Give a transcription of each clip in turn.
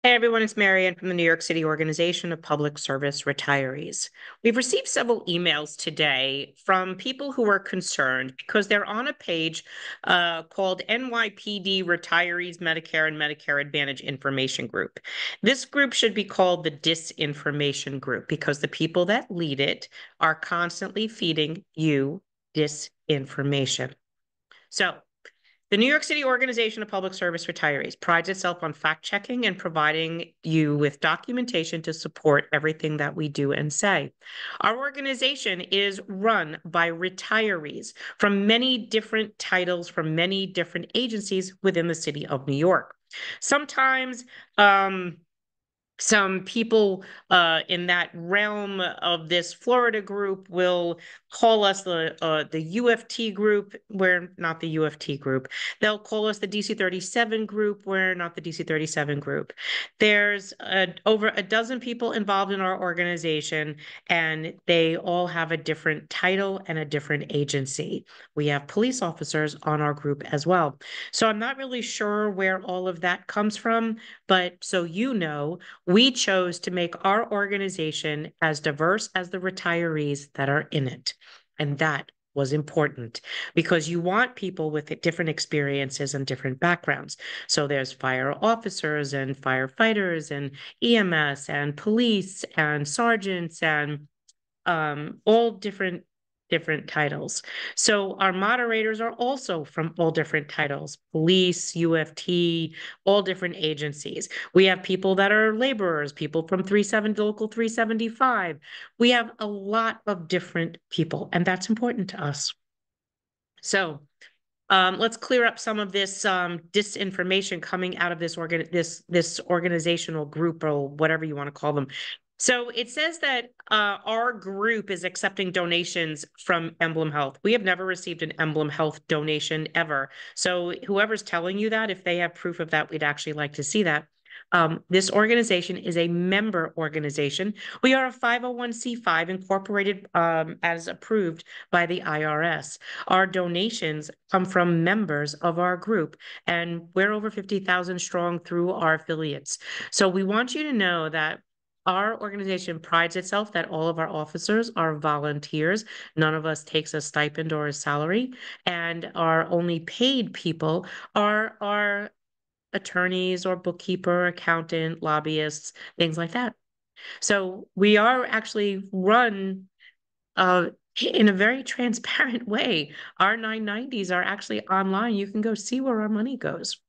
Hey everyone, it's Marianne from the New York City Organization of Public Service Retirees. We've received several emails today from people who are concerned because they're on a page called NYPD Retirees Medicare and Medicare Advantage Information Group. This group should be called the Disinformation Group because the people that lead it are constantly feeding you disinformation. So, the New York City Organization of Public Service Retirees prides itself on fact-checking and providing you with documentation to support everything that we do and say. Our organization is run by retirees from many different titles, from many different agencies within the city of New York. Sometimes, some people in that realm of this Florida group will call us the UFT group. We're not the UFT group. They'll call us the DC-37 group. We're not the DC-37 group. There's over a dozen people involved in our organization, and they all have a different title and a different agency. We have police officers on our group as well. So I'm not really sure where all of that comes from, but so you know, we chose to make our organization as diverse as the retirees that are in it. And that was important because you want people with different experiences and different backgrounds. So there's fire officers and firefighters and EMS and police and sergeants and all different titles. So our moderators are also from all different titles, police, UFT, all different agencies. We have people that are laborers, people from Local 375. We have a lot of different people, and that's important to us. So let's clear up some of this disinformation coming out of this organizational group or whatever you want to call them. So it says that our group is accepting donations from Emblem Health. We have never received an Emblem Health donation ever. So whoever's telling you that, if they have proof of that, we'd actually like to see that. This organization is a member organization. We are a 501c5 incorporated as approved by the IRS. Our donations come from members of our group, and we're over 50,000 strong through our affiliates. So we want you to know that our organization prides itself that all of our officers are volunteers. None of us takes a stipend or a salary, and our only paid people are our attorneys or bookkeeper, accountant, lobbyists, things like that. So we are actually run in a very transparent way. Our 990s are actually online. You can go see where our money goes.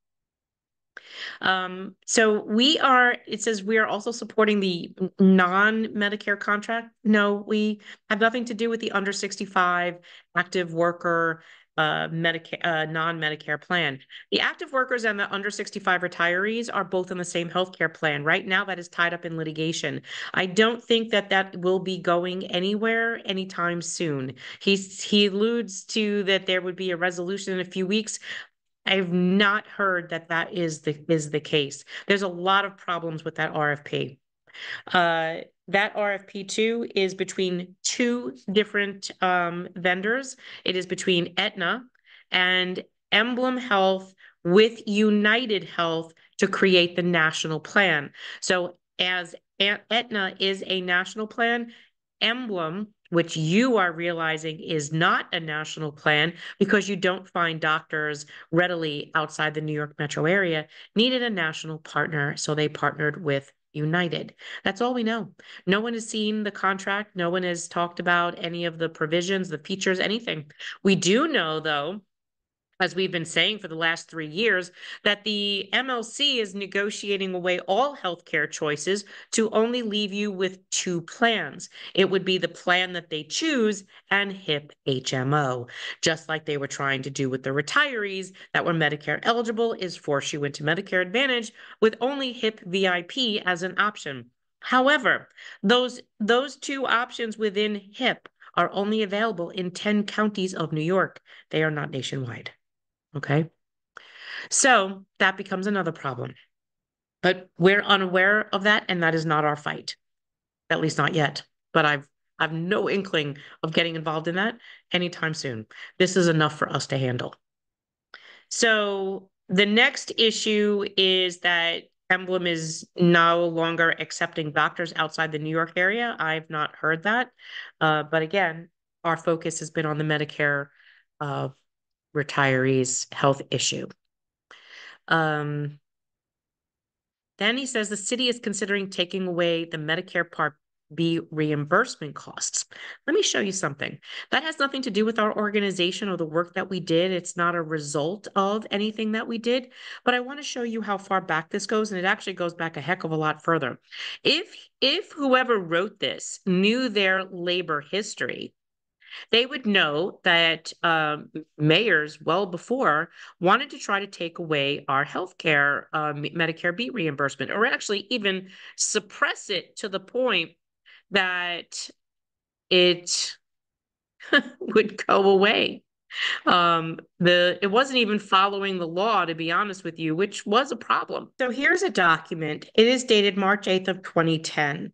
So it says we are also supporting the non-Medicare contract. No, we have nothing to do with the under 65 active worker Medicare non-Medicare plan. The active workers and the under 65 retirees are both in the same healthcare plan. Right now, that is tied up in litigation. I don't think that will be going anywhere anytime soon. He alludes to that there would be a resolution in a few weeks. I've not heard that is the case. There's a lot of problems with that RFP. That RFP too is between two different vendors. It is between Aetna and Emblem Health with United Health to create the national plan. So as Aetna is a national plan, Emblem, which you are realizing is not a national plan because you don't find doctors readily outside the New York metro area, needed a national partner. So they partnered with United. That's all we know. No one has seen the contract. No one has talked about any of the provisions, the features, anything. We do know, though, as we've been saying for the last 3 years, that the MLC is negotiating away all healthcare choices to only leave you with two plans. It would be the plan that they choose and HIP HMO, just like they were trying to do with the retirees that were Medicare eligible, is force you into Medicare Advantage with only HIP VIP as an option. However, those two options within HIP are only available in 10 counties of New York. They are not nationwide. Okay. So that becomes another problem. But we're unaware of that, and that is not our fight. At least not yet. But I've no inkling of getting involved in that anytime soon. This is enough for us to handle. So the next issue is that Emblem is no longer accepting doctors outside the New York area. I've not heard that. But again, our focus has been on the Medicare retirees health issue. Then he says the city is considering taking away the Medicare Part B reimbursement costs. Let me show you something. That has nothing to do with our organization or the work that we did. It's not a result of anything that we did, but I want to show you how far back this goes, and it actually goes back a heck of a lot further. If whoever wrote this knew their labor history, they would know that mayors well before wanted to try to take away our healthcare Medicare B reimbursement, or actually even suppress it to the point that it would go away. It wasn't even following the law, to be honest with you, which was a problem. So here's a document. It is dated March 8th of 2010.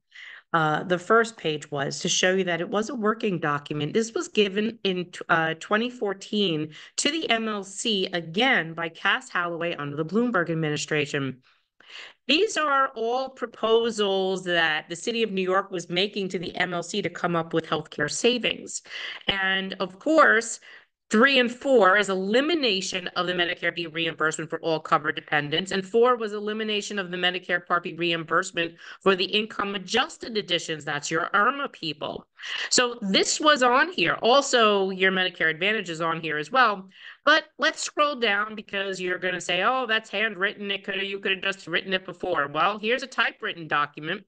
The first page was to show you that it was a working document. This was given in 2014 to the MLC, again, by Cass Halloway under the Bloomberg administration. These are all proposals that the city of New York was making to the MLC to come up with healthcare savings. And of course, 3 and 4 is elimination of the Medicare B reimbursement for all covered dependents, and 4 was elimination of the Medicare Part B reimbursement for the income adjusted additions. That's your IRMA people. So this was on here. Also, your Medicare Advantage is on here as well. But let's scroll down because you're going to say, oh, that's handwritten. You could have just written it before. Well, here's a typewritten document.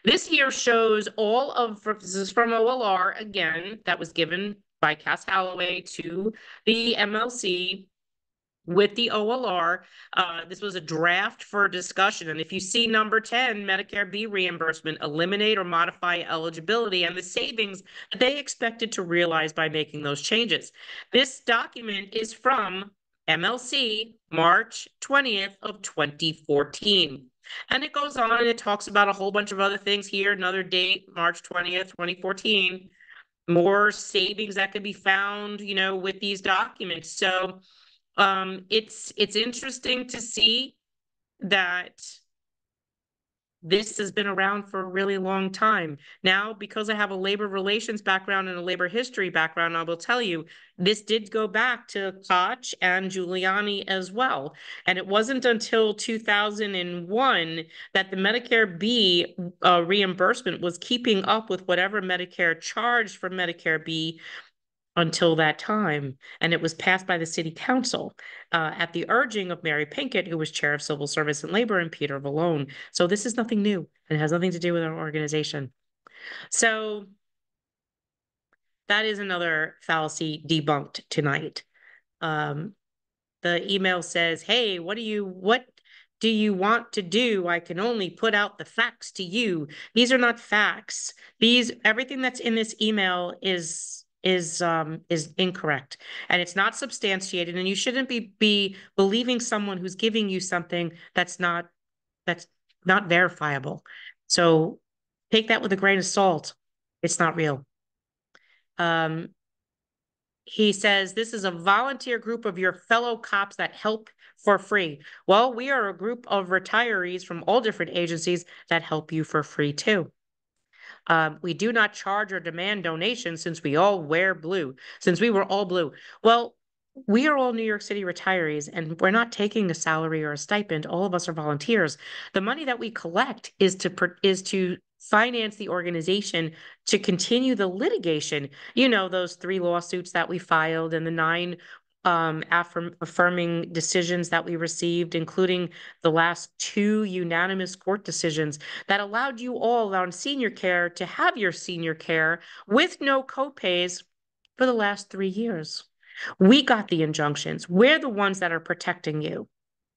This here shows all of, this is from OLR again, that was given by Cass Halloway to the MLC with the OLR. This was a draft for discussion. And if you see number 10, Medicare B reimbursement, eliminate or modify eligibility and the savings that they expected to realize by making those changes. This document is from MLC, March 20th of 2014. And it goes on and it talks about a whole bunch of other things here. Another date, March 20th, 2014. More savings that could be found, with these documents. So it's interesting to see that this has been around for a really long time. Now, because I have a labor relations background and a labor history background, I will tell you, this did go back to Koch and Giuliani as well. And it wasn't until 2001 that the Medicare B reimbursement was keeping up with whatever Medicare charged for Medicare B until that time. And it was passed by the city council at the urging of Mary Pinkett, who was chair of civil service and labor, and Peter Vallone. So this is nothing new. It has nothing to do with our organization. So that is another fallacy debunked tonight. The email says, hey, what do you want to do? I can only put out the facts to you. These are not facts. Everything that's in this email is incorrect, and it's not substantiated, and you shouldn't be believing someone who's giving you something that's not verifiable. So take that with a grain of salt. It's not real. He says this is a volunteer group of your fellow cops that help for free. Well, we are a group of retirees from all different agencies that help you for free too. We do not charge or demand donations since we all wear blue, since we were all blue. Well, we are all New York City retirees, and we're not taking a salary or a stipend. All of us are volunteers. The money that we collect is to finance the organization to continue the litigation. Those 3 lawsuits that we filed and the 9 affirming decisions that we received, including the last 2 unanimous court decisions that allowed you all on senior care to have your senior care with no copays for the last 3 years. We got the injunctions. We're the ones that are protecting you.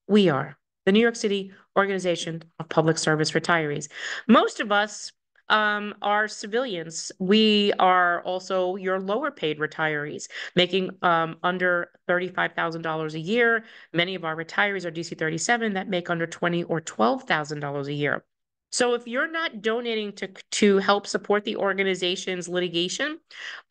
We are the New York City Organization of Public Service Retirees. Most of us are civilians. We are also your lower paid retirees, making under $35,000 a year. Many of our retirees are DC 37 that make under $20,000 or $12,000 a year. So if you're not donating to help support the organization's litigation,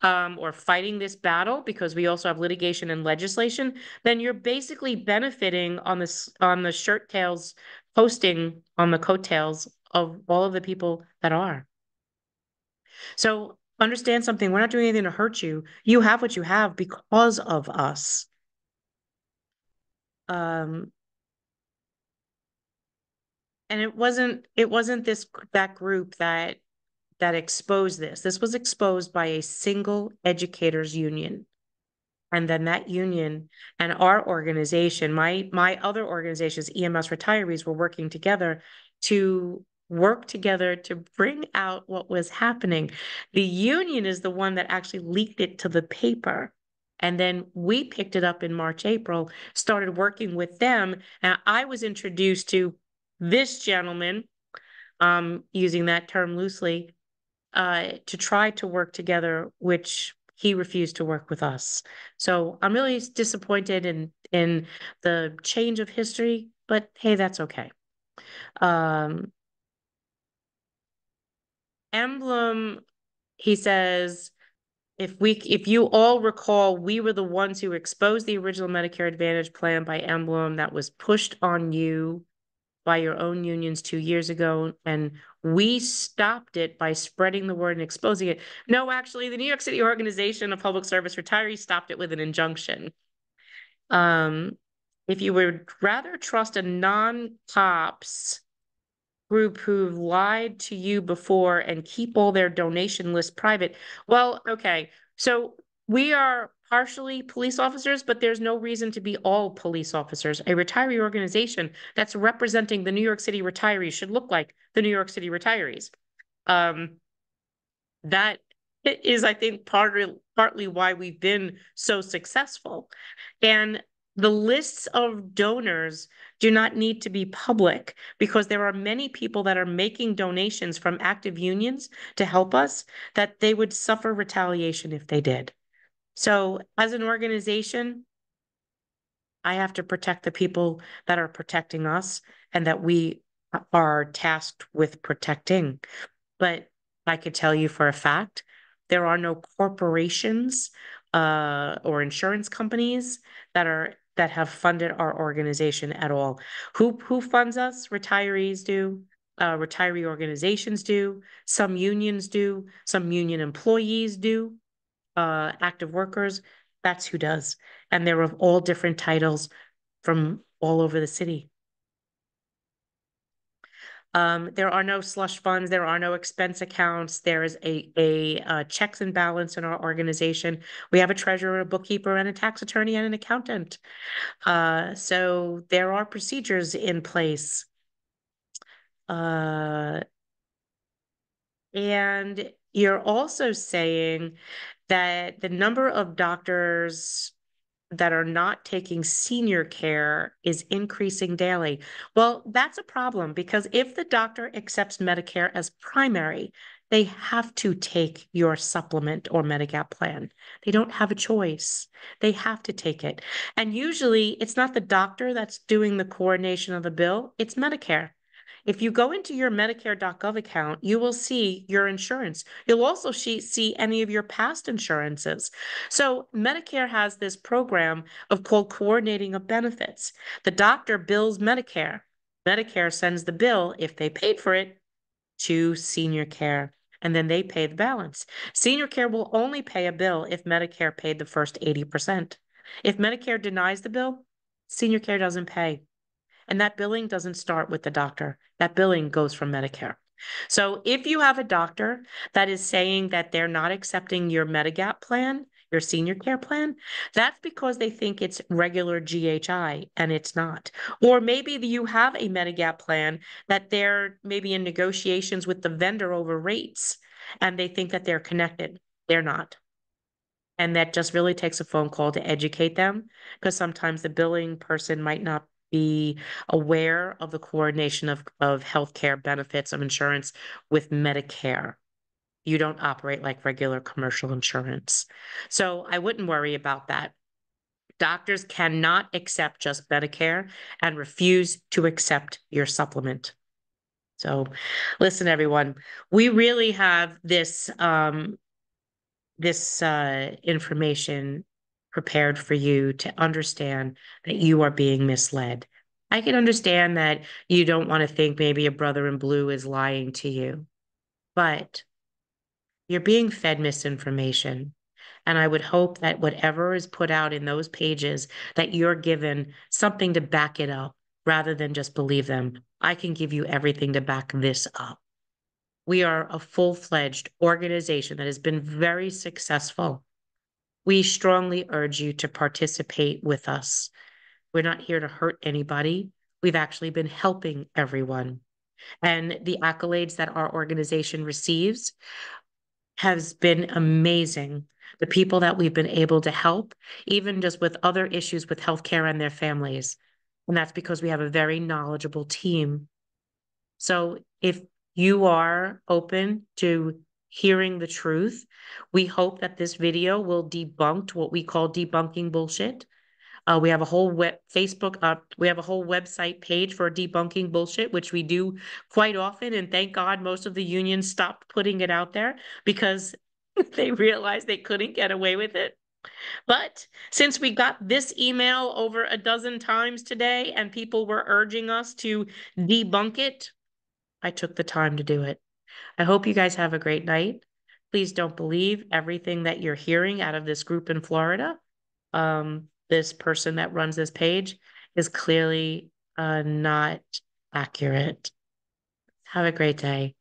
or fighting this battle, because we also have litigation and legislation, then you're basically benefiting on this, on the shirt tails, posting on the coattails of all of the people that are. So understand something, we're not doing anything to hurt you. You have what you have because of us. Um, and it wasn't that group that exposed this. This was exposed by a single educators union. And then that union and our organization, my other organizations, EMS retirees, were working together to bring out what was happening. The union is the one that actually leaked it to the paper. And then we picked it up in March, April, started working with them. And I was introduced to this gentleman, using that term loosely, to try to work together, which he refused to work with us. So I'm really disappointed in the change of history, but hey, that's okay. Um, Emblem, he says, if you all recall, we were the ones who exposed the original Medicare Advantage plan by Emblem that was pushed on you by your own unions 2 years ago, and we stopped it by spreading the word and exposing it. No, actually, the New York City Organization of Public Service Retirees stopped it with an injunction. Um, if you would rather trust a non-cops group who've lied to you before and keep all their donation lists private, well, okay, so we are partially police officers, but there's no reason to be all police officers. A retiree organization that's representing the New York City retirees should look like the New York City retirees. That is, I think, partly why we've been so successful. And the lists of donors do not need to be public, because there are many people that are making donations from active unions to help us that they would suffer retaliation if they did. So as an organization, I have to protect the people that are protecting us and that we are tasked with protecting. But I could tell you for a fact, there are no corporations or insurance companies that have funded our organization at all. Who funds us? Retirees do. Retiree organizations do. Some unions do. Some union employees do. Active workers. That's who does. And they're of all different titles from all over the city. There are no slush funds. There are no expense accounts. There is a checks and balance in our organization. We have a treasurer, a bookkeeper, and a tax attorney and an accountant. So there are procedures in place. And you're also saying that the number of doctors that are not taking senior care is increasing daily. Well, that's a problem, because if the doctor accepts Medicare as primary, they have to take your supplement or Medigap plan. They don't have a choice. They have to take it. And usually it's not the doctor that's doing the coordination of the bill, it's Medicare. If you go into your Medicare.gov account, you will see your insurance. You'll also see any of your past insurances. So Medicare has this program called coordinating of benefits. The doctor bills Medicare. Medicare sends the bill, if they paid for it, to senior care, and then they pay the balance. Senior care will only pay a bill if Medicare paid the first 80%. If Medicare denies the bill, senior care doesn't pay. And that billing doesn't start with the doctor. That billing goes from Medicare. So if you have a doctor that is saying that they're not accepting your Medigap plan, your senior care plan, that's because they think it's regular GHI and it's not. Or maybe you have a Medigap plan that they're maybe in negotiations with the vendor over rates and they think that they're connected. They're not. And that just really takes a phone call to educate them, because sometimes the billing person might not be aware of the coordination of healthcare benefits of insurance with Medicare. You don't operate like regular commercial insurance. So I wouldn't worry about that. Doctors cannot accept just Medicare and refuse to accept your supplement. So listen, everyone, we really have this information prepared for you to understand that you are being misled. I can understand that you don't want to think maybe a brother in blue is lying to you, but you're being fed misinformation. And I would hope that whatever is put out in those pages, that you're given something to back it up rather than just believe them. I can give you everything to back this up. We are a full-fledged organization that has been very successful. We strongly urge you to participate with us. We're not here to hurt anybody. We've actually been helping everyone. And the accolades that our organization receives has been amazing. The people that we've been able to help, even just with other issues with healthcare and their families. And that's because we have a very knowledgeable team. So if you are open to hearing the truth, we hope that this video will debunk what we call debunking bullshit. We have a whole we have a whole website page for debunking bullshit, which we do quite often. And thank God most of the unions stopped putting it out there because they realized they couldn't get away with it. But since we got this email over a dozen times today and people were urging us to debunk it, I took the time to do it. I hope you guys have a great night. Please don't believe everything that you're hearing out of this group in Florida. This person that runs this page is clearly not accurate. Have a great day.